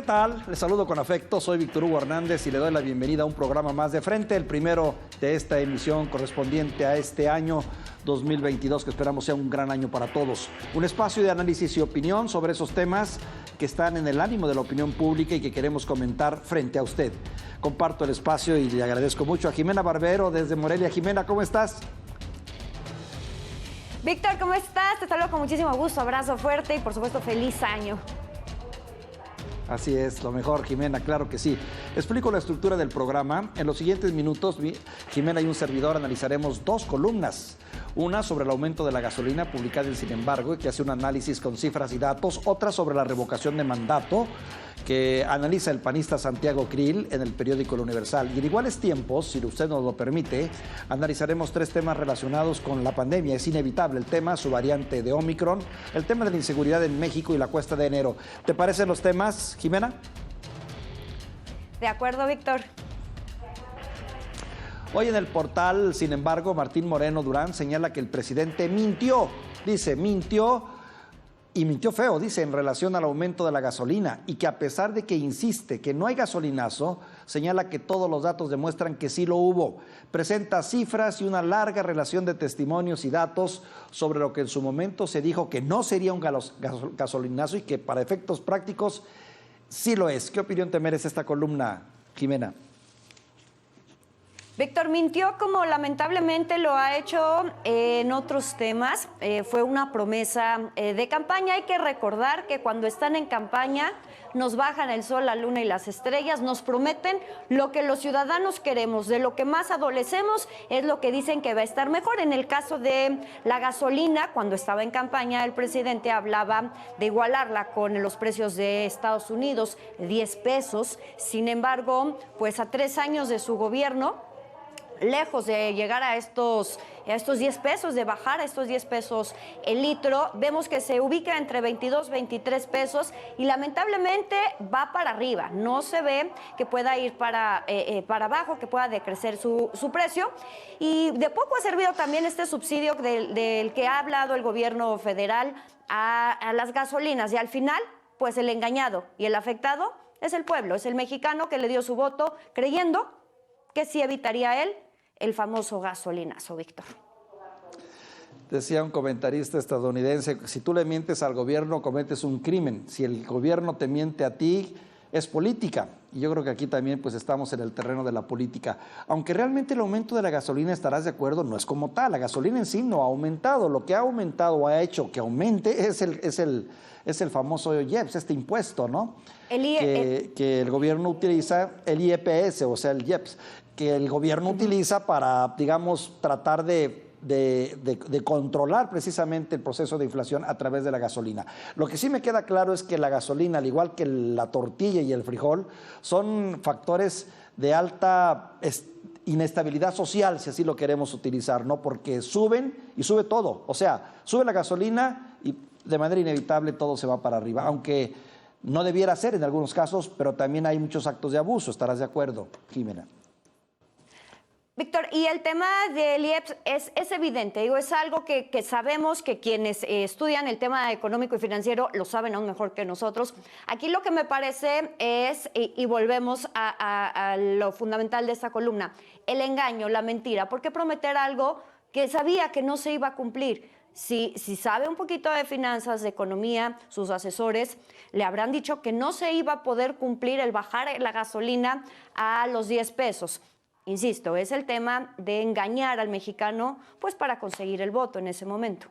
tal? Les saludo con afecto, soy Víctor Hugo Hernández y le doy la bienvenida a un programa más de Frente, el primero de esta emisión correspondiente a este año 2022, que esperamos sea un gran año para todos. Un espacio de análisis y opinión sobre esos temas que están en el ánimo de la opinión pública y que queremos comentar frente a usted. Comparto el espacio y le agradezco mucho a Jimena Barbero desde Morelia. Jimena, ¿cómo estás? Víctor, ¿cómo estás? Te saludo con muchísimo gusto, abrazo fuerte y por supuesto feliz año. Así es, lo mejor, Jimena, claro que sí. Explico la estructura del programa. En los siguientes minutos, Jimena y un servidor analizaremos dos columnas. Una sobre el aumento de la gasolina, publicada en Sin Embargo, que hace un análisis con cifras y datos. Otra sobre la revocación de mandato, que analiza el panista Santiago Krill en el periódico El Universal. Y en iguales tiempos, si usted nos lo permite, analizaremos tres temas relacionados con la pandemia. Es inevitable el tema, su variante de Omicron, el tema de la inseguridad en México y la cuesta de enero. ¿Te parecen los temas, Jimena? De acuerdo, Víctor. Hoy en el portal, Sin Embargo, Martín Moreno Durán señala que el presidente mintió. Dice, mintió y mintió feo, dice, en relación al aumento de la gasolina, y que a pesar de que insiste que no hay gasolinazo, señala que todos los datos demuestran que sí lo hubo. Presenta cifras y una larga relación de testimonios y datos sobre lo que en su momento se dijo que no sería un gasolinazo y que para efectos prácticos sí lo es. ¿Qué opinión te merece esta columna, Jimena? Víctor mintió como lamentablemente lo ha hecho en otros temas. Fue una promesa de campaña. Hay que recordar que cuando están en campaña nos bajan el sol, la luna y las estrellas, nos prometen lo que los ciudadanos queremos, de lo que más adolecemos es lo que dicen que va a estar mejor. En el caso de la gasolina, cuando estaba en campaña, el presidente hablaba de igualarla con los precios de Estados Unidos, 10 pesos. Sin embargo, pues a 3 años de su gobierno, lejos de llegar a estos 10 pesos, de bajar a estos 10 pesos el litro, vemos que se ubica entre 22, 23 pesos y lamentablemente va para arriba. No se ve que pueda ir para abajo, que pueda decrecer su precio. Y de poco ha servido también este subsidio del que ha hablado el gobierno federal a las gasolinas. Y al final, pues el engañado y el afectado es el pueblo, es el mexicano que le dio su voto creyendo que sí evitaría él el famoso gasolinazo, Víctor. Decía un comentarista estadounidense, si tú le mientes al gobierno, cometes un crimen. Si el gobierno te miente a ti, es política. Y yo creo que aquí también pues estamos en el terreno de la política. Aunque realmente el aumento de la gasolina, estarás de acuerdo, no es como tal. La gasolina en sí no ha aumentado. Lo que ha aumentado o ha hecho que aumente es el famoso IEPS, este impuesto, ¿no? Que el gobierno utiliza, el IEPS, o sea, el IEPS, que el gobierno utiliza para, digamos, tratar de controlar precisamente el proceso de inflación a través de la gasolina. Lo que sí me queda claro es que la gasolina, al igual que la tortilla y el frijol, son factores de alta inestabilidad social, si así lo queremos utilizar, ¿no? Porque suben y sube todo. O sea, sube la gasolina y de manera inevitable todo se va para arriba, aunque no debiera ser en algunos casos, pero también hay muchos actos de abuso. ¿Estarás de acuerdo, Jimena? Víctor, y el tema del IEPS es evidente, digo, es algo que sabemos que quienes estudian el tema económico y financiero lo saben aún mejor que nosotros. Aquí lo que me parece es, y volvemos a lo fundamental de esta columna, el engaño, la mentira. ¿Por qué prometer algo que sabía que no se iba a cumplir? Si sabe un poquito de finanzas, de economía, sus asesores le habrán dicho que no se iba a poder cumplir el bajar la gasolina a los 10 pesos. Insisto, es el tema de engañar al mexicano pues para conseguir el voto en ese momento.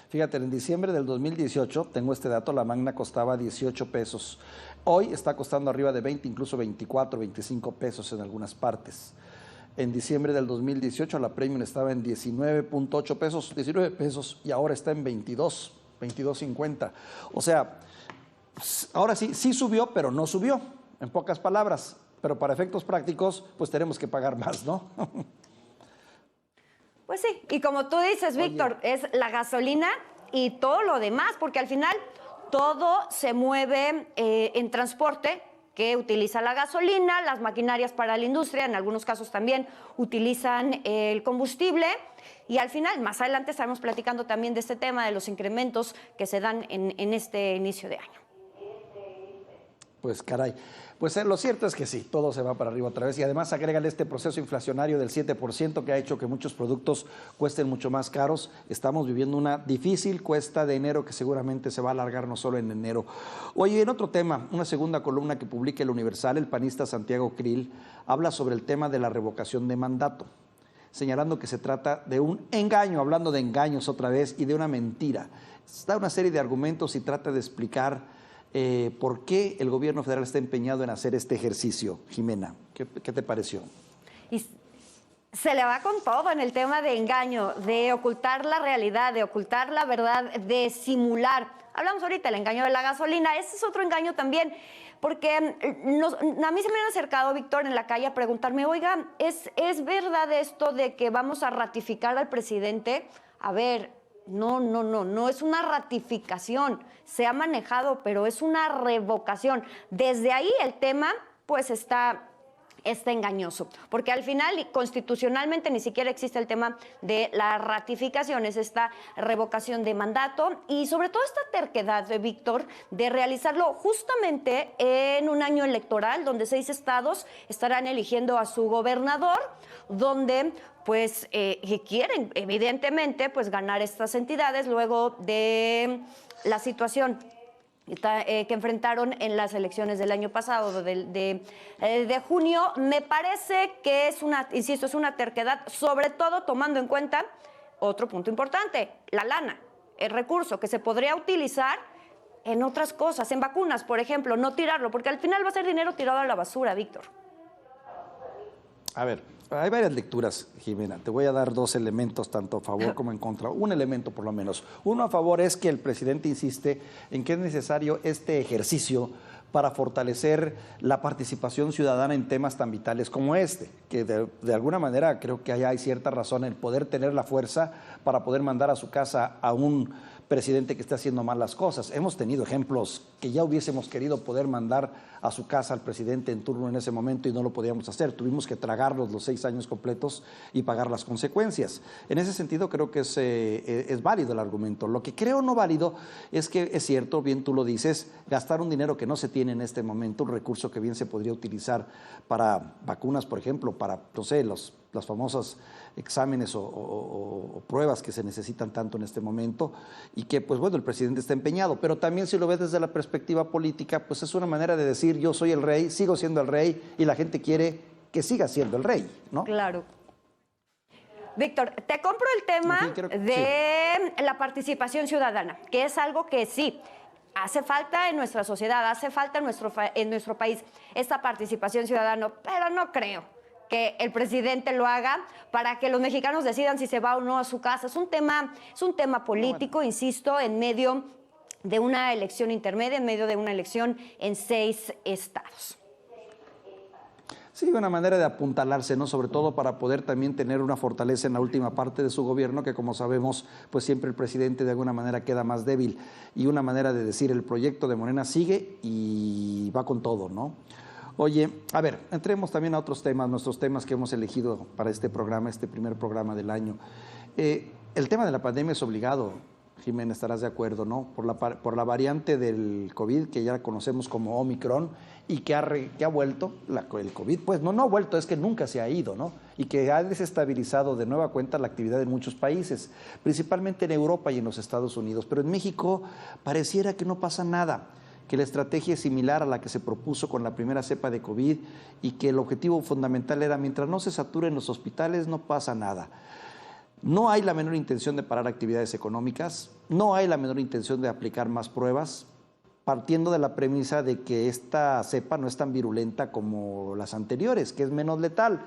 Fíjate, en diciembre del 2018, tengo este dato, la magna costaba 18 pesos. Hoy está costando arriba de 20, incluso 24, 25 pesos en algunas partes. En diciembre del 2018 la premium estaba en 19.8 pesos, 19 pesos, y ahora está en 22.50. O sea, ahora sí subió, pero no subió, en pocas palabras. Pero para efectos prácticos, pues tenemos que pagar más, ¿no? Pues sí, y como tú dices, Víctor, es la gasolina y todo lo demás, porque al final todo se mueve en transporte que utiliza la gasolina, las maquinarias para la industria, en algunos casos también utilizan el combustible. Y al final, más adelante estaremos platicando también de este tema de los incrementos que se dan en este inicio de año. Pues caray, pues lo cierto es que sí, todo se va para arriba otra vez y además agrégale este proceso inflacionario del 7% que ha hecho que muchos productos cuesten mucho más caros. Estamos viviendo una difícil cuesta de enero que seguramente se va a alargar no solo en enero. Oye, en otro tema, una segunda columna que publica El Universal, el panista Santiago Krill habla sobre el tema de la revocación de mandato, señalando que se trata de un engaño, hablando de engaños otra vez y de una mentira. Da una serie de argumentos y trata de explicar ¿por qué el gobierno federal está empeñado en hacer este ejercicio? Jimena, ¿qué te pareció? Y se le va con todo en el tema de engaño, de ocultar la realidad, de ocultar la verdad, de simular. Hablamos ahorita del engaño de la gasolina, ese es otro engaño también, porque a mí se me han acercado, Víctor, en la calle a preguntarme, oiga, ¿es verdad esto de que vamos a ratificar al presidente? A ver, no es una ratificación, se ha manejado, pero es una revocación. Desde ahí el tema, pues está engañoso, porque al final constitucionalmente ni siquiera existe el tema de la ratificación, es esta revocación de mandato y sobre todo esta terquedad de Víctor de realizarlo justamente en un año electoral donde 6 estados estarán eligiendo a su gobernador, donde pues quieren evidentemente pues ganar estas entidades luego de la situación que enfrentaron en las elecciones del año pasado, de junio. Me parece que es una terquedad, sobre todo tomando en cuenta otro punto importante, la lana, el recurso que se podría utilizar en otras cosas, en vacunas, por ejemplo, no tirarlo, porque al final va a ser dinero tirado a la basura, Víctor. A ver, hay varias lecturas, Jimena. Te voy a dar 2 elementos, tanto a favor como en contra. Un elemento, por lo menos. Uno a favor es que el presidente insiste en que es necesario este ejercicio para fortalecer la participación ciudadana en temas tan vitales como este, que de alguna manera creo que hay cierta razón en poder tener la fuerza para poder mandar a su casa a un presidente que está haciendo mal las cosas. Hemos tenido ejemplos que ya hubiésemos querido poder mandar a su casa al presidente en turno en ese momento y no lo podíamos hacer. Tuvimos que tragarlos los 6 años completos y pagar las consecuencias. En ese sentido creo que es válido el argumento. Lo que creo no válido es que es cierto, bien tú lo dices, gastar un dinero que no se tiene en este momento, un recurso que bien se podría utilizar para vacunas, por ejemplo, para, no sé, las famosas exámenes o pruebas que se necesitan tanto en este momento y que, pues bueno, el presidente está empeñado, pero también si lo ves desde la perspectiva política, pues es una manera de decir yo soy el rey, sigo siendo el rey y la gente quiere que siga siendo el rey, ¿no? Claro. Víctor, te compro el tema de la participación ciudadana, que es algo que sí hace falta en nuestra sociedad, hace falta en nuestro país esta participación ciudadana, pero no creo que el presidente lo haga para que los mexicanos decidan si se va o no a su casa. Es un tema político, insisto, en medio de una elección intermedia, en medio de una elección en 6 estados. Sí, una manera de apuntalarse, ¿no? Sobre todo para poder también tener una fortaleza en la última parte de su gobierno, que como sabemos, pues siempre el presidente de alguna manera queda más débil. Y una manera de decir, el proyecto de Morena sigue y va con todo, ¿no? Oye, a ver, entremos también a otros temas, nuestros temas que hemos elegido para este programa, este primer programa del año. El tema de la pandemia es obligado, Jimena, estarás de acuerdo, ¿no? Por la variante del COVID, que ya conocemos como Omicron, y que ha vuelto, el COVID, pues no ha vuelto, es que nunca se ha ido, ¿no? Y que ha desestabilizado de nueva cuenta la actividad en muchos países, principalmente en Europa y en los Estados Unidos. Pero en México pareciera que no pasa nada, que la estrategia es similar a la que se propuso con la primera cepa de COVID y que el objetivo fundamental era, mientras no se saturen los hospitales, no pasa nada. No hay la menor intención de parar actividades económicas, no hay la menor intención de aplicar más pruebas, partiendo de la premisa de que esta cepa no es tan virulenta como las anteriores, que es menos letal.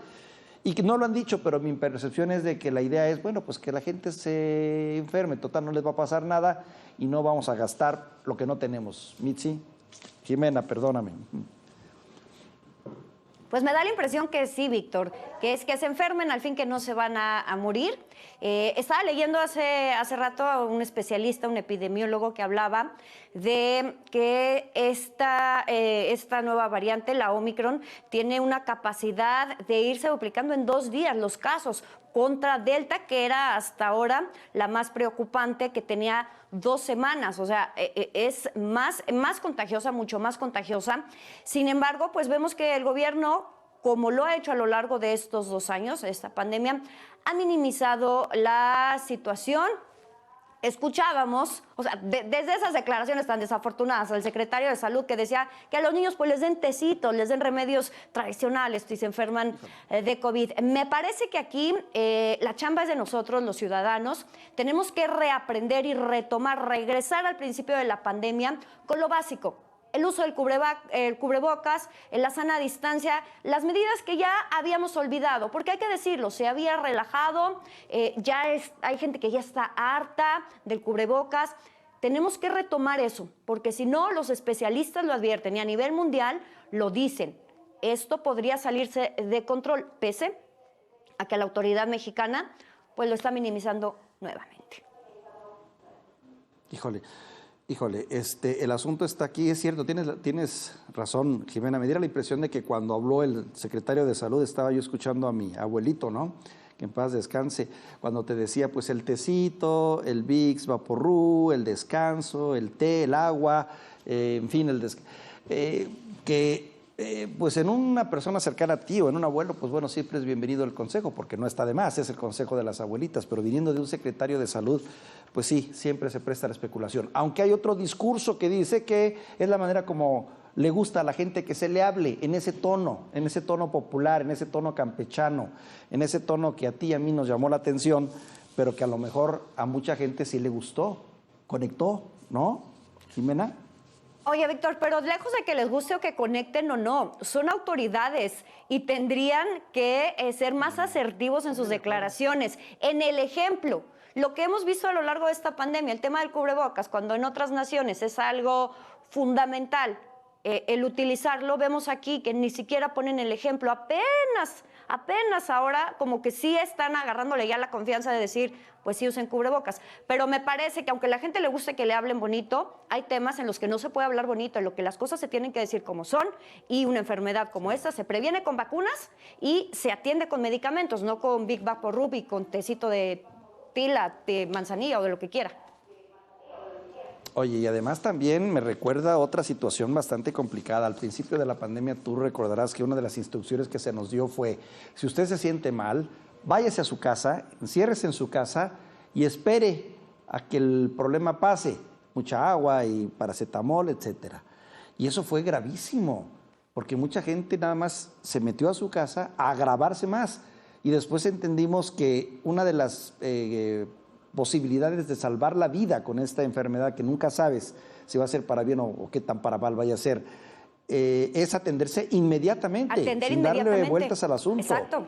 Y que no lo han dicho, pero mi percepción es de que la idea es, bueno, pues que la gente se enferme, total no les va a pasar nada y no vamos a gastar lo que no tenemos. Mitzi, Jimena, perdóname. Pues me da la impresión que sí, Víctor, que es que se enfermen, al fin que no se van a morir. Estaba leyendo hace rato a un especialista, un epidemiólogo, que hablaba de que esta nueva variante, la Omicron, tiene una capacidad de irse duplicando en 2 días los casos, contra Delta, que era hasta ahora la más preocupante, que tenía 2 semanas. O sea, es más contagiosa, mucho más contagiosa. Sin embargo, pues vemos que el gobierno, como lo ha hecho a lo largo de estos 2 años, esta pandemia, ha minimizado la situación. Escuchábamos, o sea, desde esas declaraciones tan desafortunadas al secretario de Salud, que decía que a los niños pues les den tecitos, les den remedios tradicionales si se enferman de COVID. Me parece que aquí la chamba es de nosotros, los ciudadanos. Tenemos que reaprender y retomar, regresar al principio de la pandemia con lo básico. El uso del cubrebocas, la sana distancia, las medidas que ya habíamos olvidado, porque hay que decirlo, se había relajado, hay gente que ya está harta del cubrebocas. Tenemos que retomar eso, porque si no, los especialistas lo advierten y a nivel mundial lo dicen. Esto podría salirse de control, pese a que la autoridad mexicana pues lo está minimizando nuevamente. Híjole, el asunto está aquí, es cierto, tienes razón, Jimena. Me diera la impresión de que cuando habló el secretario de Salud estaba yo escuchando a mi abuelito, ¿no? Que en paz descanse, cuando te decía, pues el tecito, el Vicks Vaporru, el descanso, el té, el agua, en fin, pues en una persona cercana a ti o en un abuelo, pues bueno, siempre es bienvenido el consejo, porque no está de más, es el consejo de las abuelitas, pero viniendo de un secretario de Salud, pues sí, siempre se presta a la especulación. Aunque hay otro discurso que dice que es la manera como le gusta a la gente que se le hable, en ese tono popular, en ese tono campechano, en ese tono que a ti y a mí nos llamó la atención, pero que a lo mejor a mucha gente sí le gustó, conectó, ¿no, Jimena? Oye, Víctor, pero lejos de que les guste o que conecten o no, son autoridades y tendrían que ser más asertivos en sus declaraciones, en el ejemplo. Lo que hemos visto a lo largo de esta pandemia, el tema del cubrebocas, cuando en otras naciones es algo fundamental, el utilizarlo, vemos aquí que ni siquiera ponen el ejemplo. Apenas ahora como que sí están agarrándole ya la confianza de decir, pues sí usen cubrebocas. Pero me parece que aunque a la gente le guste que le hablen bonito, hay temas en los que no se puede hablar bonito, en los que las cosas se tienen que decir como son, y una enfermedad como esta se previene con vacunas y se atiende con medicamentos, no con Vicks Vaporub y con tecito de pila, de manzanilla o de lo que quiera. Oye, y además también me recuerda otra situación bastante complicada. Al principio de la pandemia tú recordarás que una de las instrucciones que se nos dio fue, si usted se siente mal, váyase a su casa, enciérrese en su casa y espere a que el problema pase. Mucha agua y paracetamol, etcétera. Y eso fue gravísimo, porque mucha gente nada más se metió a su casa a agravarse más. Y después entendimos que una de las posibilidades de salvar la vida con esta enfermedad, que nunca sabes si va a ser para bien o qué tan para mal vaya a ser, es atenderse inmediatamente, sin darle vueltas al asunto. Exacto.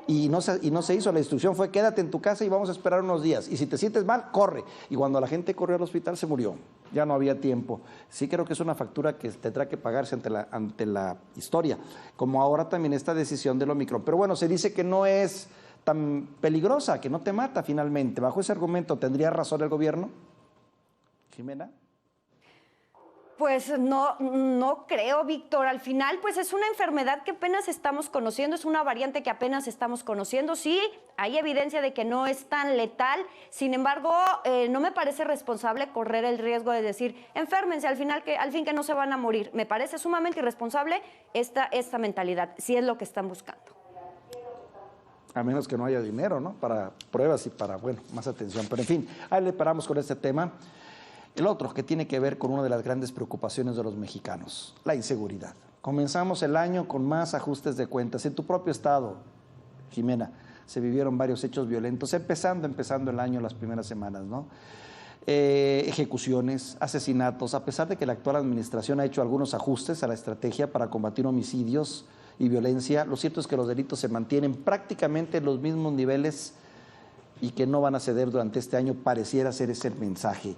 Y no se hizo, la instrucción fue quédate en tu casa y vamos a esperar unos días. Y si te sientes mal, corre. Y cuando la gente corrió al hospital se murió, ya no había tiempo. Sí creo que es una factura que tendrá que pagarse ante la historia, como ahora también esta decisión del Omicron. Pero bueno, se dice que no es tan peligrosa, que no te mata finalmente. Bajo ese argumento, ¿tendría razón el gobierno? Jimena. Pues no creo, Víctor. Al final, pues es una enfermedad que apenas estamos conociendo, es una variante que apenas estamos conociendo. Sí, hay evidencia de que no es tan letal. Sin embargo, no me parece responsable correr el riesgo de decir, enférmense, al fin que no se van a morir. Me parece sumamente irresponsable esta mentalidad, si es lo que están buscando. A menos que no haya dinero, ¿no? Para pruebas y para, bueno, más atención. Pero en fin, ahí le paramos con este tema. El otro, que tiene que ver con una de las grandes preocupaciones de los mexicanos, la inseguridad. Comenzamos el año con más ajustes de cuentas. En tu propio estado, Jimena, se vivieron varios hechos violentos, empezando el año, las primeras semanas, ¿no? Ejecuciones, asesinatos, a pesar de que la actual administración ha hecho algunos ajustes a la estrategia para combatir homicidios y violencia, lo cierto es que los delitos se mantienen prácticamente en los mismos niveles y que no van a ceder durante este año, pareciera ser ese el mensaje.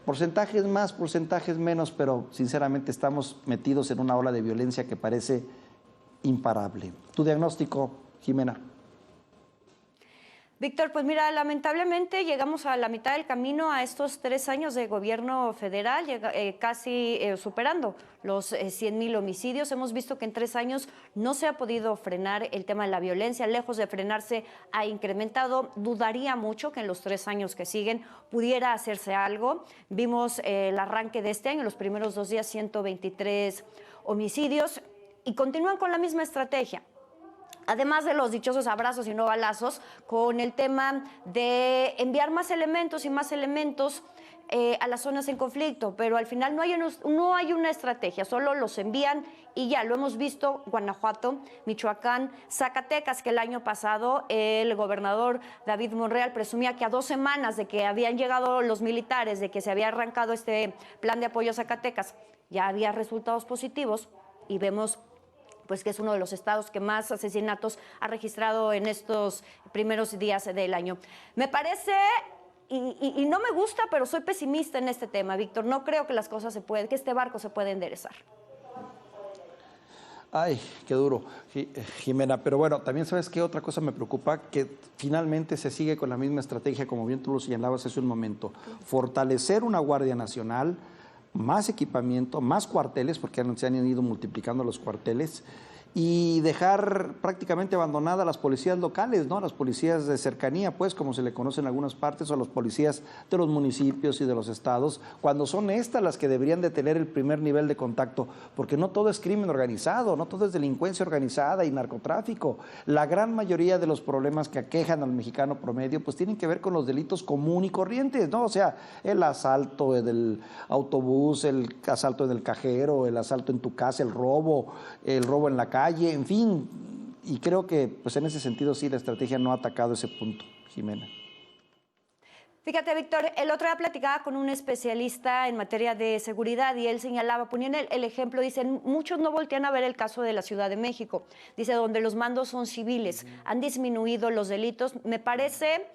Porcentajes más, porcentajes menos, pero sinceramente estamos metidos en una ola de violencia que parece imparable. ¿Tu diagnóstico, Jimena? Víctor, pues mira, lamentablemente llegamos a la mitad del camino a estos 3 años de gobierno federal, casi superando los 100,000 homicidios. Hemos visto que en 3 años no se ha podido frenar el tema de la violencia, lejos de frenarse ha incrementado. Dudaría mucho que en los 3 años que siguen pudiera hacerse algo. Vimos el arranque de este año, los primeros 2 días, 123 homicidios y continúan con la misma estrategia. Además de los dichosos abrazos y no balazos, con el tema de enviar más elementos y más elementos a las zonas en conflicto, pero al final no hay una estrategia, solo los envían y ya lo hemos visto, Guanajuato, Michoacán, Zacatecas, que el año pasado el gobernador David Monreal presumía que a 2 semanas de que habían llegado los militares, de que se había arrancado este plan de apoyo a Zacatecas, ya había resultados positivos y vemos pues que es uno de los estados que más asesinatos ha registrado en estos primeros días del año. Me parece, y no me gusta, pero soy pesimista en este tema, Víctor. No creo que las cosas que este barco se pueda enderezar. Ay, qué duro, Jimena. Pero bueno, también sabes qué otra cosa me preocupa, que finalmente se sigue con la misma estrategia, como bien tú lo señalabas hace un momento. Fortalecer una Guardia Nacional, más equipamiento, más cuarteles, porque se han ido multiplicando los cuarteles, y dejar prácticamente abandonadas las policías locales, ¿no? Las policías de cercanía, pues, como se le conoce en algunas partes, o los policías de los municipios y de los estados, cuando son estas las que deberían de tener el primer nivel de contacto, porque no todo es crimen organizado, no todo es delincuencia organizada y narcotráfico. La gran mayoría de los problemas que aquejan al mexicano promedio, pues tienen que ver con los delitos común y corrientes, ¿no? O sea, el asalto del autobús, el asalto del cajero, el asalto en tu casa, el robo en la calle, en fin, y creo que pues en ese sentido sí la estrategia no ha atacado ese punto, Jimena. Fíjate, Víctor, el otro día platicaba con un especialista en materia de seguridad y él señalaba, ponía el ejemplo, dice, muchos no voltean a ver el caso de la Ciudad de México, dice, donde los mandos son civiles, han disminuido los delitos, me parece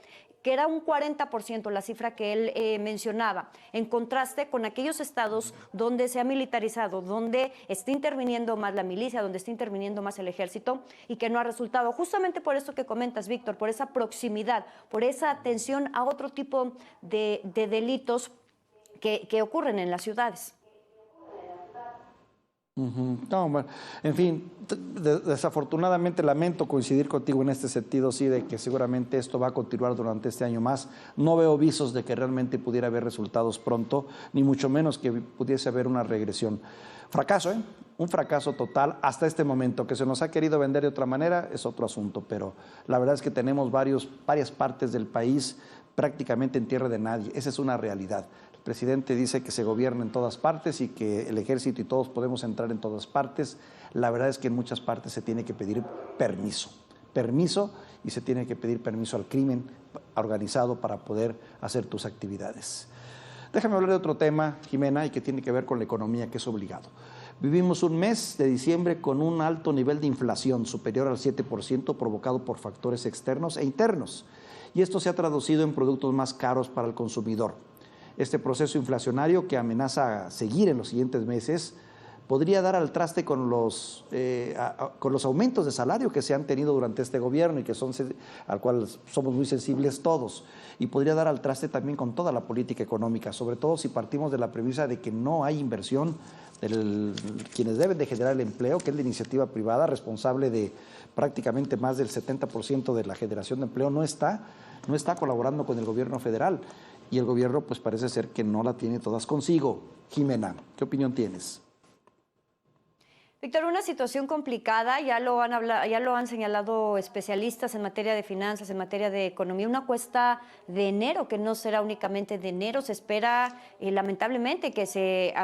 que era un 40% la cifra que él mencionaba, en contraste con aquellos estados donde se ha militarizado, donde está interviniendo más la milicia, donde está interviniendo más el ejército y que no ha resultado. Justamente por esto que comentas, Víctor, por esa proximidad, por esa atención a otro tipo de delitos que ocurren en las ciudades. No, bueno, en fin, desafortunadamente lamento coincidir contigo en este sentido, sí, de que seguramente esto va a continuar durante este año más. No veo visos de que realmente pudiera haber resultados pronto, ni mucho menos que pudiese haber una regresión. Fracaso, ¿eh? Un fracaso total hasta este momento. Que se nos ha querido vender de otra manera es otro asunto, pero la verdad es que tenemos varias partes del país prácticamente en tierra de nadie. Esa es una realidad. El presidente dice que se gobierna en todas partes y que el ejército y todos podemos entrar en todas partes. La verdad es que en muchas partes se tiene que pedir permiso, y se tiene que pedir permiso al crimen organizado para poder hacer tus actividades. Déjame hablar de otro tema, Jimena, y que tiene que ver con la economía, que es obligado. Vivimos un mes de diciembre con un alto nivel de inflación, superior al 7%, provocado por factores externos e internos. Y esto se ha traducido en productos más caros para el consumidor. Este proceso inflacionario, que amenaza seguir en los siguientes meses, podría dar al traste con los aumentos de salario que se han tenido durante este gobierno y que al cual somos muy sensibles todos. Y podría dar al traste también con toda la política económica, sobre todo si partimos de la premisa de que no hay inversión quienes deben de generar el empleo, que es la iniciativa privada, responsable de prácticamente más del 70% de la generación de empleo, no está colaborando con el gobierno federal. Y el gobierno pues parece ser que no la tiene todas consigo. Jimena, ¿qué opinión tienes? Víctor, una situación complicada, ya lo han señalado especialistas en materia de finanzas, en materia de economía, una cuesta de enero que no será únicamente de enero, se espera lamentablemente que se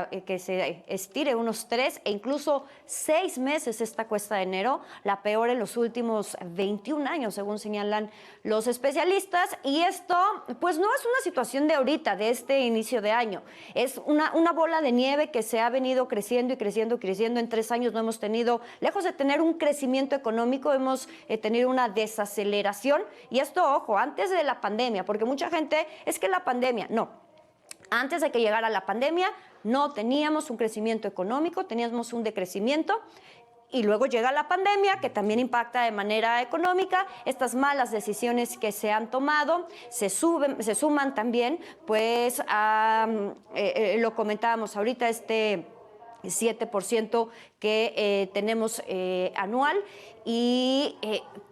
estire unos 3 e incluso 6 meses esta cuesta de enero, la peor en los últimos 21 años, según señalan los especialistas, y esto pues no es una situación de ahorita, de este inicio de año, es una bola de nieve que se ha venido creciendo y creciendo y creciendo. En 3 años no hemos tenido, lejos de tener un crecimiento económico, hemos tenido una desaceleración. Y esto, ojo, antes de la pandemia, porque mucha gente, es que la pandemia, no. Antes de que llegara la pandemia, no teníamos un crecimiento económico, teníamos un decrecimiento. y luego llega la pandemia, que también impacta de manera económica. Estas malas decisiones que se han tomado se suman también, pues, lo comentábamos ahorita, 7% que tenemos anual y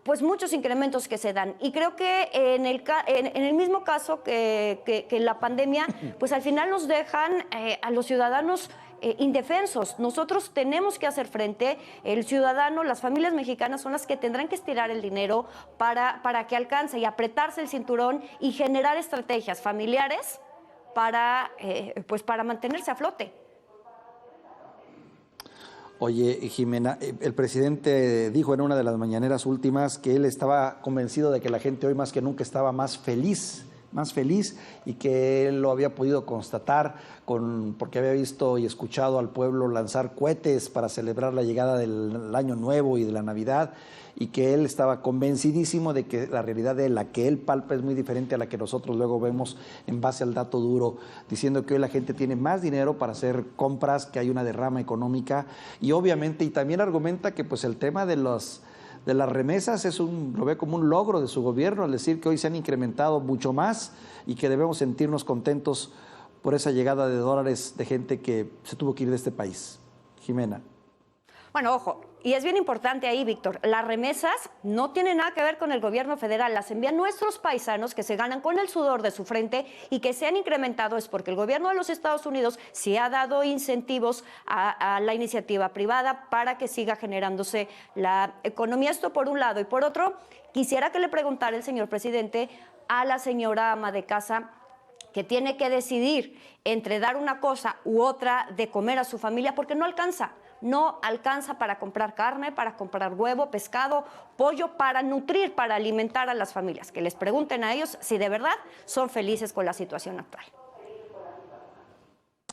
pues muchos incrementos que se dan. Y creo que en el mismo caso que la pandemia, pues al final nos dejan a los ciudadanos indefensos. Nosotros tenemos que hacer frente, el ciudadano, las familias mexicanas son las que tendrán que estirar el dinero para que alcance y apretarse el cinturón y generar estrategias familiares para mantenerse a flote. Oye, Jimena, el presidente dijo en una de las mañaneras últimas que él estaba convencido de que la gente hoy más que nunca estaba más feliz y que él lo había podido constatar porque había visto y escuchado al pueblo lanzar cohetes para celebrar la llegada del Año Nuevo y de la Navidad, y que él estaba convencidísimo de que la realidad de la que él palpa es muy diferente a la que nosotros luego vemos en base al dato duro, diciendo que hoy la gente tiene más dinero para hacer compras, que hay una derrama económica, y obviamente, y también argumenta que pues el tema de las remesas lo ve como un logro de su gobierno, es decir, que hoy se han incrementado mucho más y que debemos sentirnos contentos por esa llegada de dólares de gente que se tuvo que ir de este país. Jimena. Bueno, ojo, y es bien importante ahí, Víctor, las remesas no tienen nada que ver con el gobierno federal, las envían nuestros paisanos que se ganan con el sudor de su frente y que se han incrementado es porque el gobierno de los Estados Unidos sí ha dado incentivos a la iniciativa privada para que siga generándose la economía. Esto por un lado. Y por otro, quisiera que le preguntara el señor presidente a la señora ama de casa que tiene que decidir entre dar una cosa u otra de comer a su familia porque no alcanza para comprar carne, para comprar huevo, pescado, pollo, para nutrir, para alimentar a las familias. Que les pregunten a ellos si de verdad son felices con la situación actual.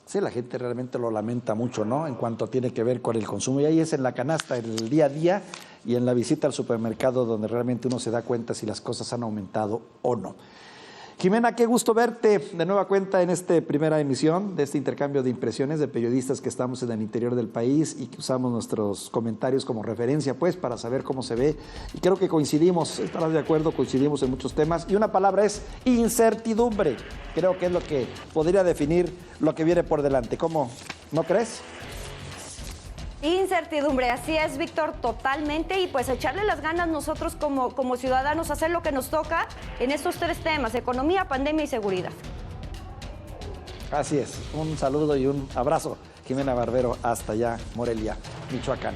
Sí, la gente realmente lo lamenta mucho, ¿no? En cuanto tiene que ver con el consumo. Y ahí es en la canasta, en el día a día y en la visita al supermercado donde realmente uno se da cuenta si las cosas han aumentado o no. Jimena, qué gusto verte de nueva cuenta en esta primera emisión de este intercambio de impresiones de periodistas que estamos en el interior del país y que usamos nuestros comentarios como referencia, pues, para saber cómo se ve. Y creo que coincidimos, estarás de acuerdo, coincidimos en muchos temas. Y una palabra es incertidumbre. Creo que es lo que podría definir lo que viene por delante. ¿Cómo? ¿No crees? Incertidumbre, así es, Víctor, totalmente, y pues echarle las ganas nosotros como ciudadanos, hacer lo que nos toca en estos tres temas: economía, pandemia y seguridad. Así es, un saludo y un abrazo, Jimena Barbero, hasta allá, Morelia, Michoacán.